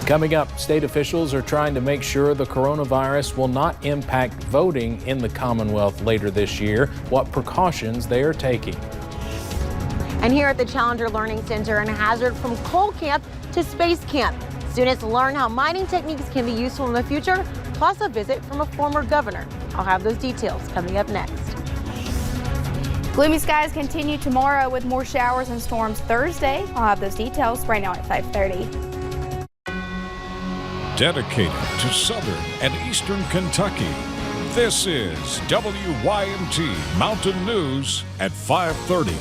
Coming up, state officials are trying to make sure the coronavirus will not impact voting in the Commonwealth later this year, what precautions they are taking. And here at the Challenger Learning Center in Hazard, from coal camp to space camp, students learn how mining techniques can be useful in the future, plus a visit from a former governor. I'll have those details coming up next. Gloomy skies continue tomorrow with more showers and storms Thursday. I'll have those details right now at 5:30. Dedicated to Southern and Eastern Kentucky, this is WYMT Mountain News at 5:30.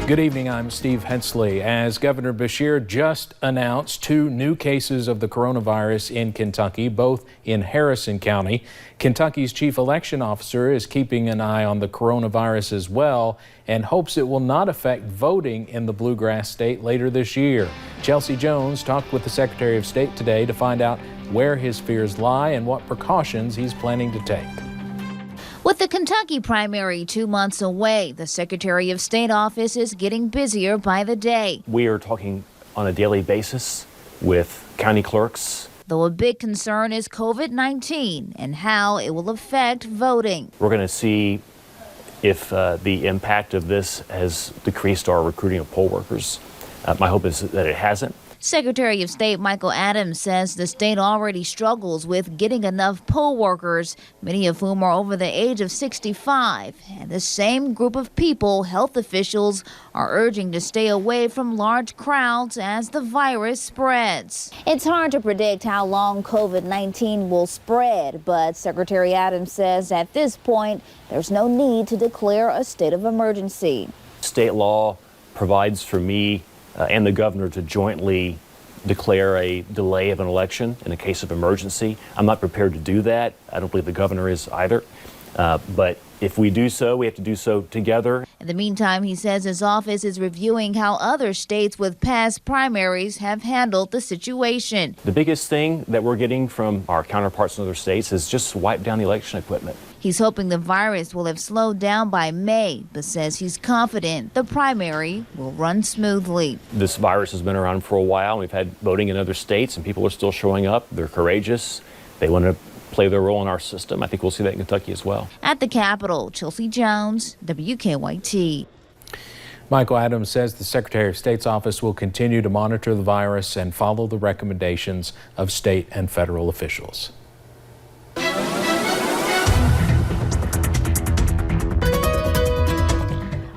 Good evening, I'm Steve Hensley. As Governor Beshear just announced 2 new cases of the coronavirus in Kentucky, both in Harrison County. Kentucky's chief election officer is keeping an eye on the coronavirus as well and hopes it will not affect voting in the Bluegrass State later this year. Chelsea Jones talked with the Secretary of State today to find out where his fears lie and what precautions he's planning to take. With the Kentucky primary 2 months away, the Secretary of State office is getting busier by the day. We are talking on a daily basis with county clerks. Though a big concern is COVID-19 and how it will affect voting. We're going to see if the impact of this has decreased our recruiting of poll workers. My hope is that it hasn't. Secretary of State Michael Adams says the state already struggles with getting enough poll workers, many of whom are over the age of 65. And the same group of people health officials are urging to stay away from large crowds as the virus spreads. It's hard to predict how long COVID-19 will spread, but Secretary Adams says at this point, there's no need to declare a state of emergency. State law provides for me and the governor to jointly declare a delay of an election in a case of emergency. I'm not prepared to do that. I don't believe the governor is either. But if we do so, we have to do so together. In the meantime, he says his office is reviewing how other states with past primaries have handled the situation. The biggest thing that we're getting from our counterparts in other states is just wipe down the election equipment. He's hoping the virus will have slowed down by May, but says he's confident the primary will run smoothly. This virus has been around for a while. We've had voting in other states, and people are still showing up. They're courageous. They want to play their role in our system. I think we'll see that in Kentucky as well. At the Capitol, Chelsea Jones, WKYT. Michael Adams says the Secretary of State's office will continue to monitor the virus and follow the recommendations of state and federal officials.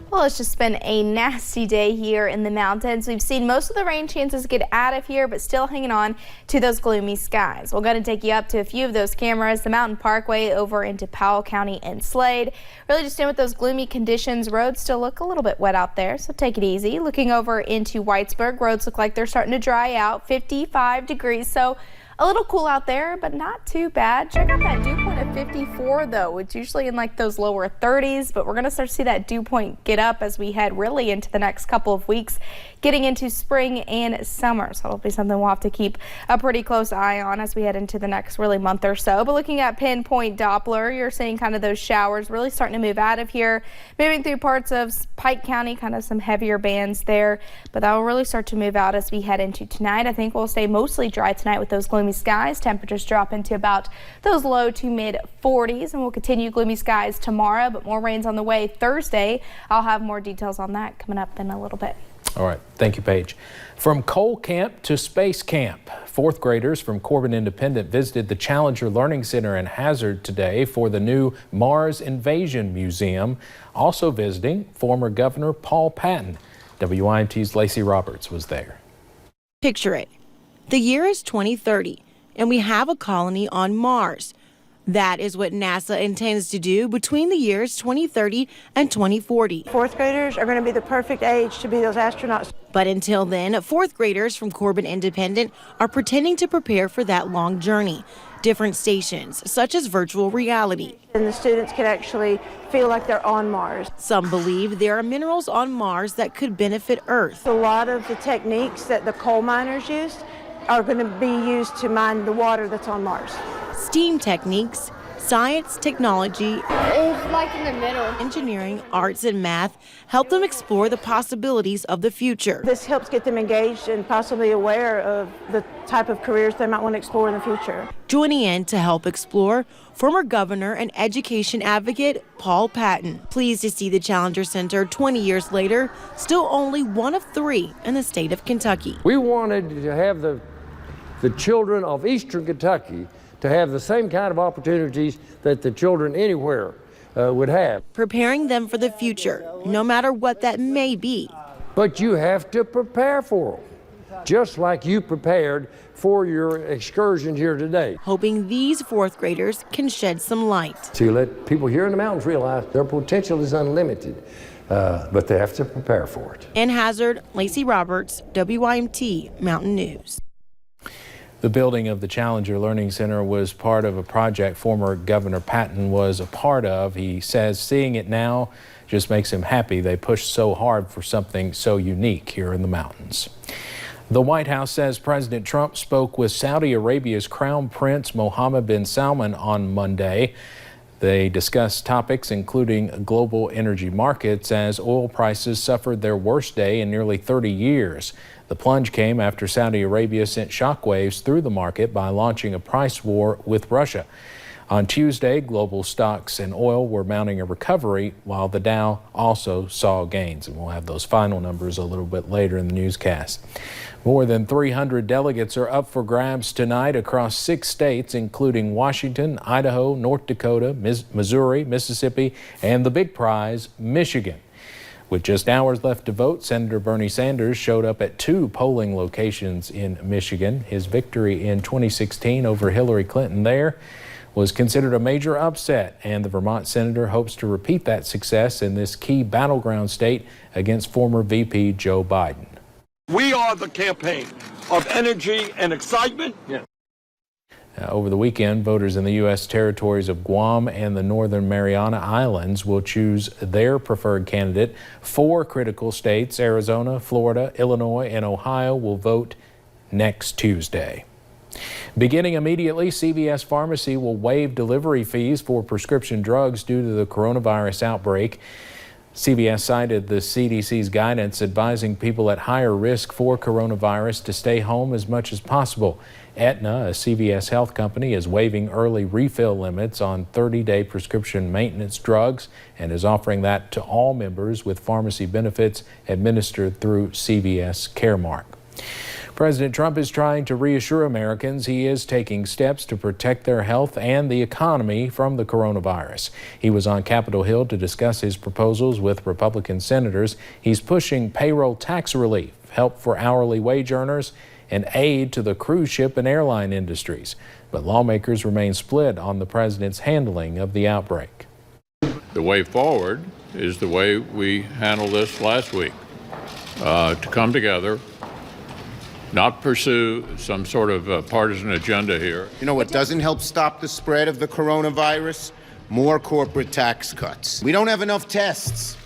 Well, it's just been a nasty day here in the mountains. We've seen most of the rain chances get out of here, but still hanging on to those gloomy skies. We're going to take you up to a few of those cameras, the Mountain Parkway over into Powell County and Slade. Really just in with those gloomy conditions. Roads still look a little bit wet out there, so take it easy. Looking over into Whitesburg, roads look like they're starting to dry out, 55 degrees. So a little cool out there, but not too bad. Check out that dew point of 54, though. It's usually in like those lower 30s, but we're going to start to see that dew point get up as we head really into the next couple of weeks, getting into spring and summer. So it'll be something we'll have to keep a pretty close eye on as we head into the next really month or so. But looking at pinpoint Doppler, you're seeing kind of those showers really starting to move out of here, moving through parts of Pike County, kind of some heavier bands there, but that will really start to move out as we head into tonight. I think we'll stay mostly dry tonight with those gloomy skies. Temperatures drop into about those low to mid 40s, and we'll continue gloomy skies tomorrow, but more rains on the way Thursday. I'll have more details on that coming up in a little bit. All right. Thank you, Paige. From coal camp to space camp, 4th graders from Corbin Independent visited the Challenger Learning Center in Hazard today for the new Mars Invasion Museum. Also visiting, former Governor Paul Patton. WYMT's Lacey Roberts was there. Picture it. The year is 2030, and we have a colony on Mars. That is what NASA intends to do between the years 2030 and 2040. 4th graders are going to be the perfect age to be those astronauts. But until then, 4th graders from Corbin Independent are pretending to prepare for that long journey. Different stations, such as virtual reality. And the students can actually feel like they're on Mars. Some believe there are minerals on Mars that could benefit Earth. A lot of the techniques that the coal miners used are going to be used to mine the water that's on Mars. Steam techniques Science, technology, It's like in the middle. engineering, arts, and math help them explore the possibilities of the future. This helps get them engaged and possibly aware of the type of careers they might want to explore in the future. Joining in to help explore, former governor and education advocate Paul Patton. Pleased to see the Challenger Center 20 years later, still only one of 3 in the state of Kentucky. We wanted to have the children of Eastern Kentucky to have the same kind of opportunities that the children anywhere would have. Preparing them for the future, no matter what that may be. But you have to prepare for them, just like you prepared for your excursion here today. Hoping these 4th graders can shed some light. To let people here in the mountains realize their potential is unlimited, but they have to prepare for it. In Hazard, Lacey Roberts, WYMT Mountain News. The building of the Challenger Learning Center was part of a project former Governor Patton was a part of. He says seeing it now just makes him happy they pushed so hard for something so unique here in the mountains. The White House says President Trump spoke with Saudi Arabia's Crown Prince Mohammed bin Salman on Monday. They discussed topics including global energy markets as oil prices suffered their worst day in nearly 30 years. The plunge came after Saudi Arabia sent shockwaves through the market by launching a price war with Russia. On Tuesday, global stocks and oil were mounting a recovery while the Dow also saw gains. And we'll have those final numbers a little bit later in the newscast. More than 300 delegates are up for grabs tonight across 6 states, including Washington, Idaho, North Dakota, Missouri, Mississippi, and the big prize, Michigan. With just hours left to vote, Senator Bernie Sanders showed up at 2 polling locations in Michigan. His victory in 2016 over Hillary Clinton there was considered a major upset, and the Vermont senator hopes to repeat that success in this key battleground state against former VP Joe Biden. We are the campaign of energy and excitement. Over the weekend, voters in the U.S. territories of Guam and the Northern Mariana Islands will choose their preferred candidate. 4 critical states, Arizona, Florida, Illinois, and Ohio, will vote next Tuesday. Beginning immediately, CVS Pharmacy will waive delivery fees for prescription drugs due to the coronavirus outbreak. CVS cited the CDC's guidance advising people at higher risk for coronavirus to stay home as much as possible. Aetna, a CVS health company, is waiving early refill limits on 30-day prescription maintenance drugs and is offering that to all members with pharmacy benefits administered through CVS Caremark. President Trump is trying to reassure Americans he is taking steps to protect their health and the economy from the coronavirus. He was on Capitol Hill to discuss his proposals with Republican senators. He's pushing payroll tax relief, help for hourly wage earners, and aid to the cruise ship and airline industries. But lawmakers remain split on the president's handling of the outbreak. The way forward is the way we handled this last week, to come together, not pursue some sort of partisan agenda here. You know what doesn't help stop the spread of the coronavirus? More corporate tax cuts. We don't have enough tests.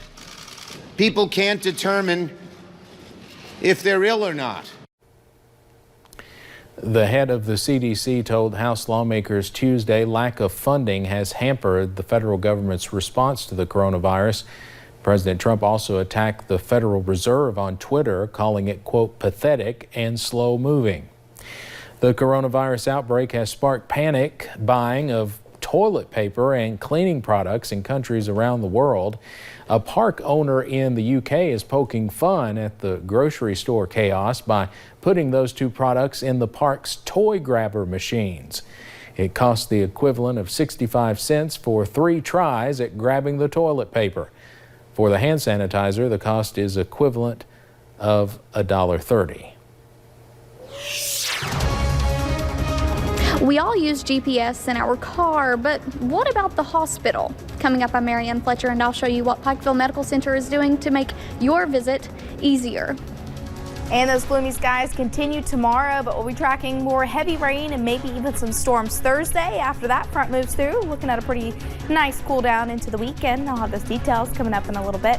People can't determine if they're ill or not. The head of the CDC told House lawmakers Tuesday lack of funding has hampered the federal government's response to the coronavirus. President Trump also attacked the Federal Reserve on Twitter, calling it, quote, pathetic and slow moving. The coronavirus outbreak has sparked panic buying of toilet paper and cleaning products in countries around the world. A park owner in the UK is poking fun at the grocery store chaos by putting those 2 products in the park's toy grabber machines. It costs the equivalent of 65 cents for 3 tries at grabbing the toilet paper. For the hand sanitizer, the cost is equivalent of $1.30. We all use GPS in our car, but what about the hospital? Coming up, I'm Marianne Fletcher, and I'll show you what Pikeville Medical Center is doing to make your visit easier. And those gloomy skies continue tomorrow, but we'll be tracking more heavy rain and maybe even some storms Thursday after that front moves through. Looking at a pretty nice cool down into the weekend. I'll have those details coming up in a little bit.